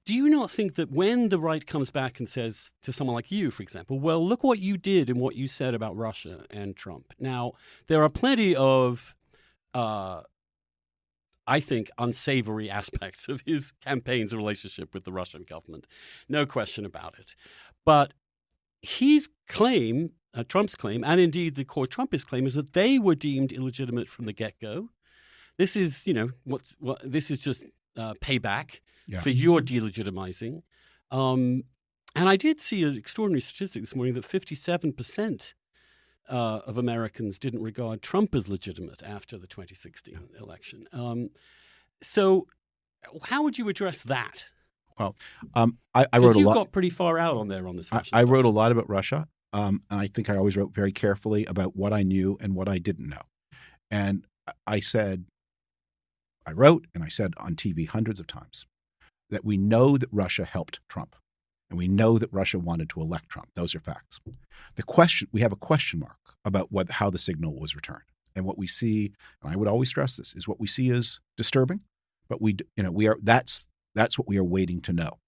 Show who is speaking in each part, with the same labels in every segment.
Speaker 1: do you not think that when the right comes back and says to someone like you, for example, well, look what you did and what you said about Russia and Trump. Now, there are plenty of, I think, unsavory aspects of his campaign's relationship with the Russian government. No question about it. But his claim, Trump's claim, and indeed the core Trumpist claim, is that they were deemed illegitimate from the get-go. This is, this is just payback for your delegitimizing. And I did see an extraordinary statistic this morning that 57% of Americans didn't regard Trump as legitimate after the 2016 election. So how would you address that?
Speaker 2: Well, I wrote a lot.
Speaker 1: You got pretty far out on there on this Russian
Speaker 2: I
Speaker 1: stuff.
Speaker 2: wrote a lot about Russia, and I think I always wrote very carefully about what I knew and what I didn't know. And I wrote and I said on TV hundreds of times that we know that Russia helped Trump, and we know that Russia wanted to elect Trump. Those are facts. We have a question mark about how the signal was returned, and what we see. And I would always stress this: is what we see is disturbing, but that's what we are waiting to know.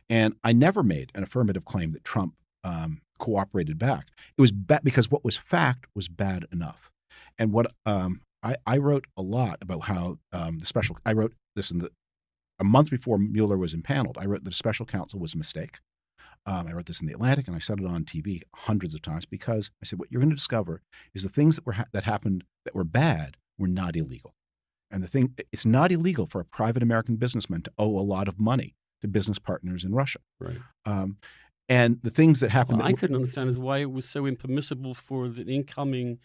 Speaker 2: And I never made an affirmative claim that Trump cooperated back. It was because what was fact was bad enough. And what I wrote a lot about how I wrote this a month before Mueller was impaneled. I wrote that a special counsel was a mistake. I wrote this in The Atlantic, and I said it on TV hundreds of times because I said, what you're going to discover is the things that happened that were bad were not illegal. And it's not illegal for a private American businessman to owe a lot of money to business partners in Russia.
Speaker 1: Right.
Speaker 2: And the things that happened.
Speaker 1: I couldn't understand is why it was so impermissible for the incoming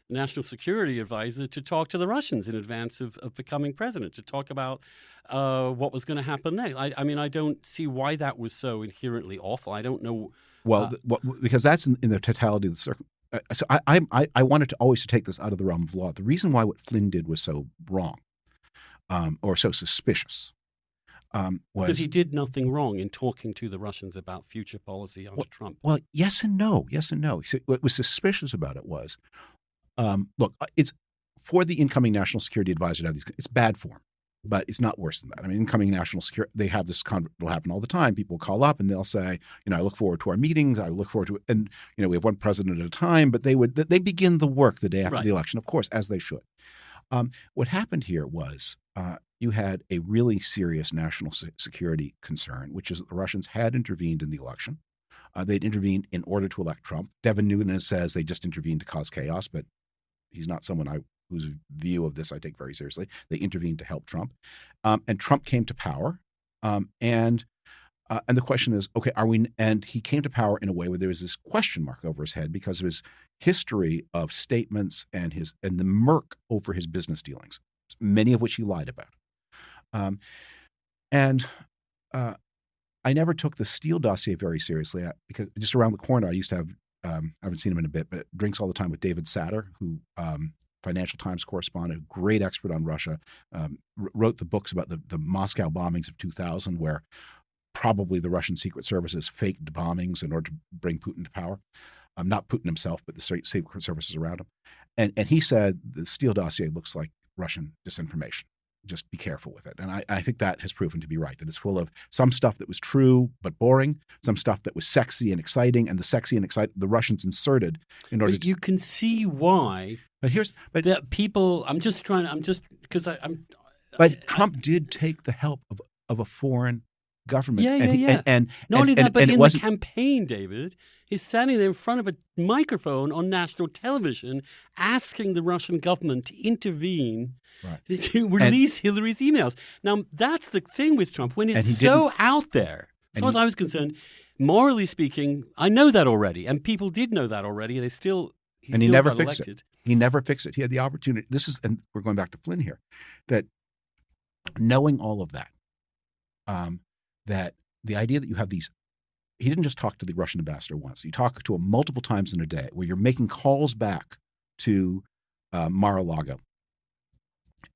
Speaker 1: national security advisor to talk to the Russians in advance of becoming president, to talk about what was going to happen next. I mean, I don't see why that was so inherently awful. I don't know.
Speaker 2: Well, because that's in the totality of the circumstances. So I wanted to always take this out of the realm of law. The reason why what Flynn did was so wrong or so suspicious was
Speaker 1: because he did nothing wrong in talking to the Russians about future policy under Trump.
Speaker 2: Well, yes and no. So what was suspicious about it was, look, it's for the incoming national security advisor to have these. It's bad form, but it's not worse than that. I mean, incoming national security, they have this. It'll happen all the time. People call up and they'll say, I look forward to our meetings. I look forward to, and we have one president at a time. But they begin the work the day after the election, of course, as they should. What happened here was you had a really serious national security concern, which is that the Russians had intervened in the election. They'd intervened in order to elect Trump. Devin Nunes says they just intervened to cause chaos, but he's not someone whose view of this I take very seriously. They intervened to help Trump. And Trump came to power. And the question is, okay, and he came to power in a way where there was this question mark over his head because of his history of statements and the murk over his business dealings, many of which he lied about. I never took the Steele dossier very seriously because just around the corner, I used to have, I haven't seen him in a bit, but drinks all the time with David Satter, who Financial Times correspondent, great expert on Russia, wrote the books about the Moscow bombings of 2000, where probably the Russian secret services faked bombings in order to bring Putin to power. Not Putin himself, but the secret services around him. And he said the Steele dossier looks like Russian disinformation. Just be careful with it. And I think that has proven to be right, that it's full of some stuff that was true but boring, some stuff that was sexy and exciting, and the sexy and exciting the Russians inserted in order
Speaker 1: you can see why.
Speaker 2: But
Speaker 1: people,
Speaker 2: But Trump did take the help of a foreign government.
Speaker 1: Yeah.
Speaker 2: And
Speaker 1: not only that, but
Speaker 2: in
Speaker 1: the campaign, David, he's standing there in front of a microphone on national television asking the Russian government to intervene to release Hillary's emails. Now, that's the thing with Trump. When it's so out there, as far as I was concerned, morally speaking, I know that already. And people did know that already. He
Speaker 2: never fixed it. He never fixed it. He had the opportunity. And we're going back to Flynn here, that knowing all of that, that the idea that you have these, he didn't just talk to the Russian ambassador once. You talk to him multiple times in a day where you're making calls back to Mar-a-Lago.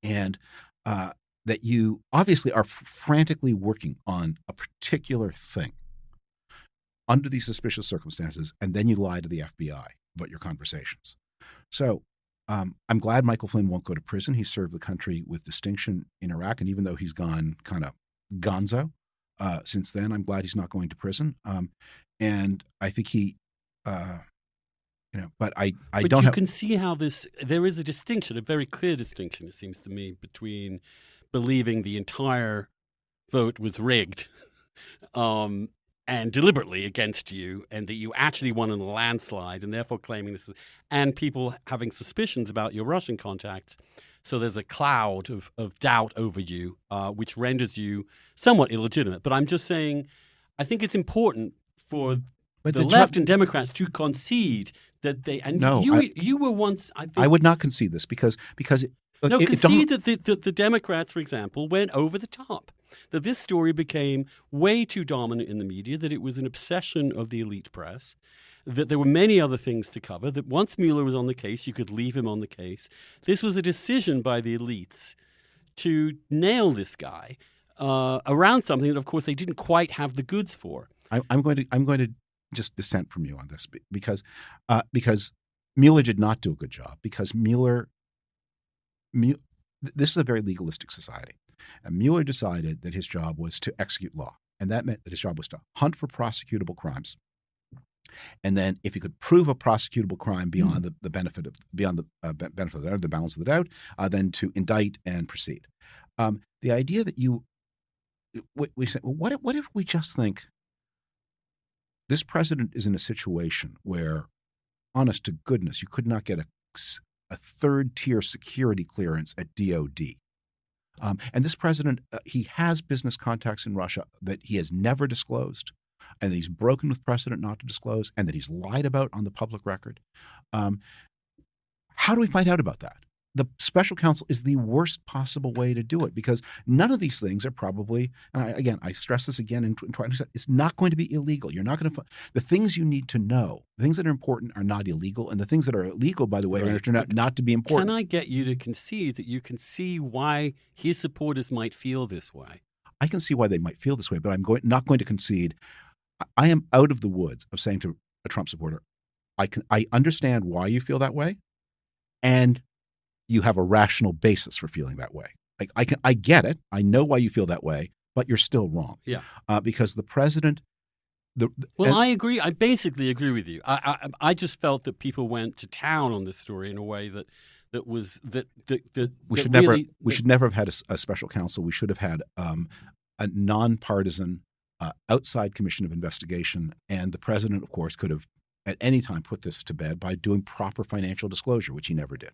Speaker 2: And that you obviously are frantically working on a particular thing under these suspicious circumstances, and then you lie to the FBI about your conversations. So I'm glad Michael Flynn won't go to prison. He served the country with distinction in Iraq, and even though he's gone kind of gonzo, since then. I'm glad he's not going to prison. And I think he, but I
Speaker 1: but
Speaker 2: don't
Speaker 1: you
Speaker 2: have.
Speaker 1: can see how there is a distinction, a very clear distinction, it seems to me, between believing the entire vote was rigged and deliberately against you, and that you actually won in a landslide, and therefore claiming this, and people having suspicions about your Russian contacts. So there's a cloud of doubt over you, which renders you somewhat illegitimate. But I'm just saying, I think it's important for the left and Democrats to concede that they. And
Speaker 2: No,
Speaker 1: you were once. I think
Speaker 2: I would not concede this because
Speaker 1: concede that the Democrats, for example, went over the top. That this story became way too dominant in the media. That it was an obsession of the elite press. That there were many other things to cover, that once Mueller was on the case, you could leave him on the case. This was a decision by the elites to nail this guy around something that, of course, they didn't quite have the goods for.
Speaker 2: I'm going to just dissent from you on this because Mueller did not do a good job because this is a very legalistic society. And Mueller decided that his job was to execute law. And that meant that his job was to hunt for prosecutable crimes. And then, if he could prove a prosecutable crime beyond the benefit of the benefit of the doubt, the balance of the doubt, then to indict and proceed. The idea that we say, well, what if we just think this president is in a situation where, honest to goodness, you could not get a third-tier security clearance at DOD. And this president, he has business contacts in Russia that he has never disclosed, and that he's broken with precedent not to disclose, and that he's lied about on the public record. How do we find out about that? The special counsel is the worst possible way to do it because none of these things are probably, and I stress this again in 20%, it's not going to be illegal. You're not going to, the things you need to know, the things that are important are not illegal, and the things that are illegal, by the way, are turned out not to be important.
Speaker 1: Can I get you to concede that you can see why his supporters might feel this way?
Speaker 2: I can see why they might feel this way, but I'm not going to concede. I am out of the woods of saying to a Trump supporter, I understand why you feel that way, and you have a rational basis for feeling that way. I get it. I know why you feel that way, but you're still wrong.
Speaker 1: Yeah.
Speaker 2: Because the president.
Speaker 1: I agree. I basically agree with you. I just felt that people went to town on this story in a way that
Speaker 2: we should never have had a special counsel. We should have had a nonpartisan outside commission of investigation, and the president, of course, could have at any time put this to bed by doing proper financial disclosure, which he never did.